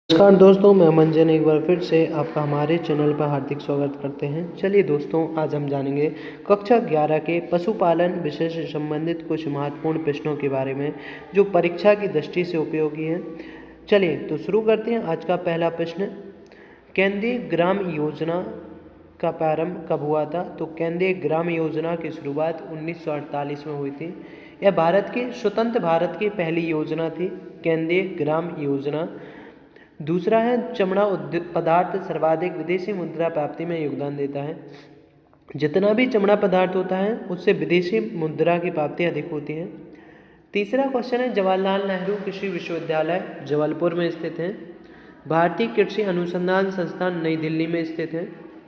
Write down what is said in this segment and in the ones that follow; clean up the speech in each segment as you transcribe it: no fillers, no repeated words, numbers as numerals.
नमस्कार दोस्तों, मैं मंजन एक बार फिर से आपका हमारे चैनल पर हार्दिक स्वागत करते हैं। चलिए दोस्तों, आज हम जानेंगे कक्षा 11 के पशुपालन विषय से संबंधित कुछ महत्वपूर्ण प्रश्नों के बारे में जो परीक्षा की दृष्टि से उपयोगी हैं। चलिए तो शुरू करते हैं। आज का पहला प्रश्न, केंद्रीय ग्राम योजना का प्रारंभ कब हुआ था? तो केंद्रीय ग्राम योजना की शुरुआत 1948 में हुई थी। यह भारत की स्वतंत्र भारत की पहली योजना थी, केंद्रीय ग्राम योजना। दूसरा है, चमड़ा पदार्थ सर्वाधिक विदेशी मुद्रा प्राप्ति में योगदान देता है। जितना भी चमड़ा पदार्थ होता है उससे विदेशी मुद्रा की प्राप्ति अधिक होती है। तीसरा क्वेश्चन है, जवाहरलाल नेहरू कृषि विश्वविद्यालय जबलपुर में स्थित है। भारतीय कृषि अनुसंधान संस्थान नई दिल्ली में स्थित है।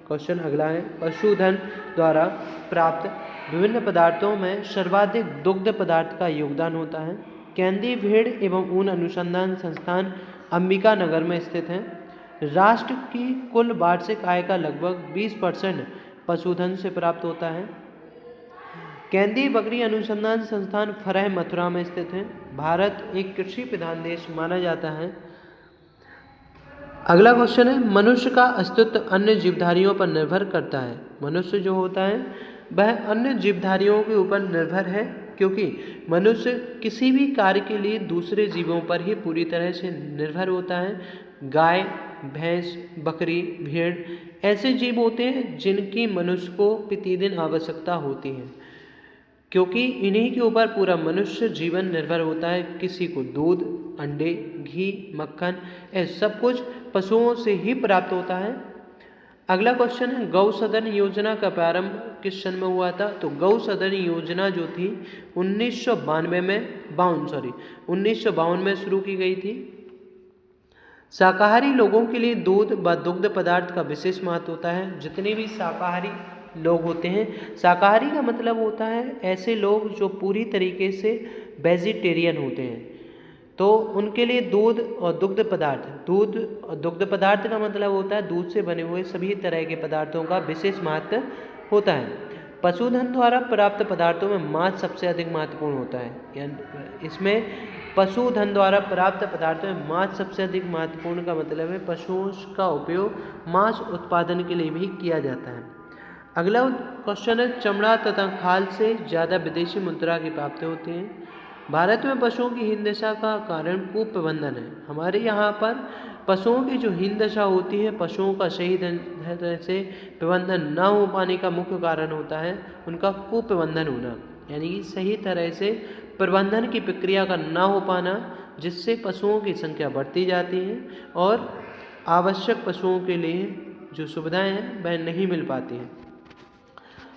क्वेश्चन अगला है, पशुधन द्वारा प्राप्त विभिन्न पदार्थों में सर्वाधिक दुग्ध पदार्थ का योगदान होता है। केंद्रीय भेड़ एवं ऊन अनुसंधान संस्थान अंबिका नगर में स्थित है। राष्ट्र की कुल वार्षिक आय का लगभग 20% पशुधन से प्राप्त होता है। केंद्रीय बकरी अनुसंधान संस्थान फरह मथुरा में स्थित है। भारत एक कृषि प्रधान देश माना जाता है। अगला क्वेश्चन है, मनुष्य का अस्तित्व अन्य जीवधारियों पर निर्भर करता है। मनुष्य जो होता है वह अन्य जीवधारियों के ऊपर निर्भर है, क्योंकि मनुष्य किसी भी कार्य के लिए दूसरे जीवों पर ही पूरी तरह से निर्भर होता है। गाय, भैंस, बकरी, भेड़ ऐसे जीव होते हैं जिनकी मनुष्य को प्रतिदिन आवश्यकता होती है, क्योंकि इन्हीं के ऊपर पूरा मनुष्य जीवन निर्भर होता है। किसी को दूध, अंडे, घी, मक्खन ये सब कुछ पशुओं से ही प्राप्त होता है। अगला क्वेश्चन है, गौ सदन योजना का प्रारंभ किस सन में हुआ था? तो गौ सदन योजना जो थी 1952 में शुरू की गई थी। शाकाहारी लोगों के लिए दूध व दुग्ध पदार्थ का विशेष महत्व होता है। जितने भी शाकाहारी लोग होते हैं, शाकाहारी का मतलब होता है ऐसे लोग जो पूरी तरीके से वेजिटेरियन होते हैं, तो उनके लिए दूध और दुग्ध पदार्थ का मतलब होता है दूध से बने हुए सभी तरह के पदार्थों का विशेष महत्व होता है। पशुधन द्वारा प्राप्त पदार्थों में मांस सबसे अधिक महत्वपूर्ण होता है। इसमें पशुधन द्वारा प्राप्त पदार्थों में मांस सबसे अधिक महत्वपूर्ण का मतलब है पशुओं का उपयोग मांस उत्पादन के लिए भी किया जाता है। अगला क्वेश्चन है, चमड़ा तथा खाल से ज़्यादा विदेशी मुद्रा की प्राप्ति होती है। भारत में पशुओं की हीन दशा का कारण कुप्रबंधन है। हमारे यहाँ पर पशुओं की जो हीन दशा होती है, पशुओं का सही तरह से प्रबंधन न हो पाने का मुख्य कारण होता है उनका कुप्रबंधन होना, यानी कि सही तरह से प्रबंधन की प्रक्रिया का न हो पाना, जिससे पशुओं की संख्या बढ़ती जाती है और आवश्यक पशुओं के लिए जो सुविधाएं हैं वह नहीं मिल पाती हैं।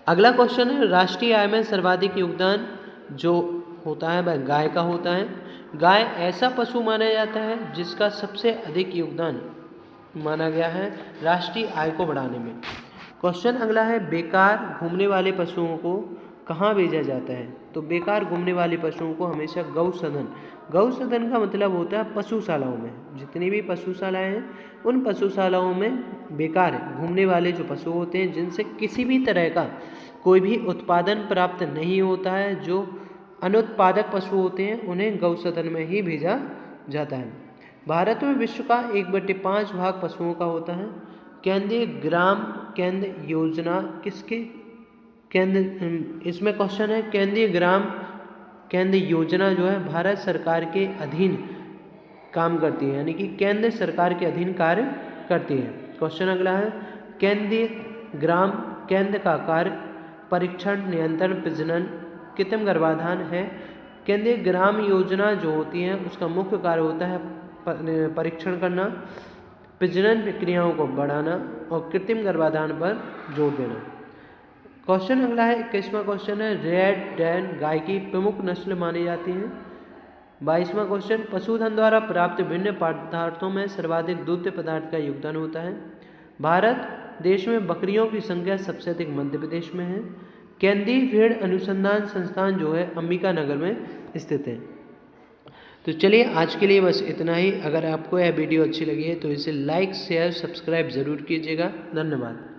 अगला क्वेश्चन है, राष्ट्रीय आय में सर्वाधिक योगदान जो होता है वह गाय का होता है। गाय ऐसा पशु माना जाता है जिसका सबसे अधिक योगदान माना गया है राष्ट्रीय आय को बढ़ाने में। क्वेश्चन अगला है, बेकार घूमने वाले पशुओं को कहाँ भेजा जाता है? तो बेकार घूमने वाले पशुओं को हमेशा गौ सदन का मतलब होता है पशुशालाओं में। जितनी भी पशुशालाएं हैं उन पशुशालाओं में बेकार घूमने वाले जो पशु होते हैं जिनसे किसी भी तरह का कोई भी उत्पादन प्राप्त नहीं होता है, जो अनुत्पादक पशु होते हैं, उन्हें गौ सदन में ही भेजा जाता है। भारत में विश्व का 1/5 भाग पशुओं का होता है। केंद्र योजना किसके इसमें क्वेश्चन है, केंद्र योजना जो है भारत सरकार के अधीन काम करती है, यानी कि केंद्र सरकार के अधीन कार्य करती है। क्वेश्चन अगला है, केंद्र का कार्य परीक्षण, नियंत्रण, प्रजनन, कृत्रिम गर्भाधान है। केंद्रीय ग्राम योजना जो होती है उसका मुख्य कार्य होता है परीक्षण करना, प्रजनन प्रक्रियाओं को बढ़ाना और कृत्रिम गर्भाधान पर जोर देना। क्वेश्चन अगला है, 21वां क्वेश्चन है, रेड डैन गाय की प्रमुख नस्ल मानी जाती है। 22वां क्वेश्चन, पशुधन द्वारा प्राप्त विभिन्न पदार्थों में सर्वाधिक दुग्ध पदार्थ का योगदान होता है। भारत देश में बकरियों की संख्या सबसे अधिक मध्य प्रदेश में है। केंद्रीय भेड़ अनुसंधान संस्थान जो है अंबिका नगर में स्थित है। तो चलिए आज के लिए बस इतना ही। अगर आपको यह वीडियो अच्छी लगी है तो इसे लाइक, शेयर, सब्सक्राइब ज़रूर कीजिएगा। धन्यवाद।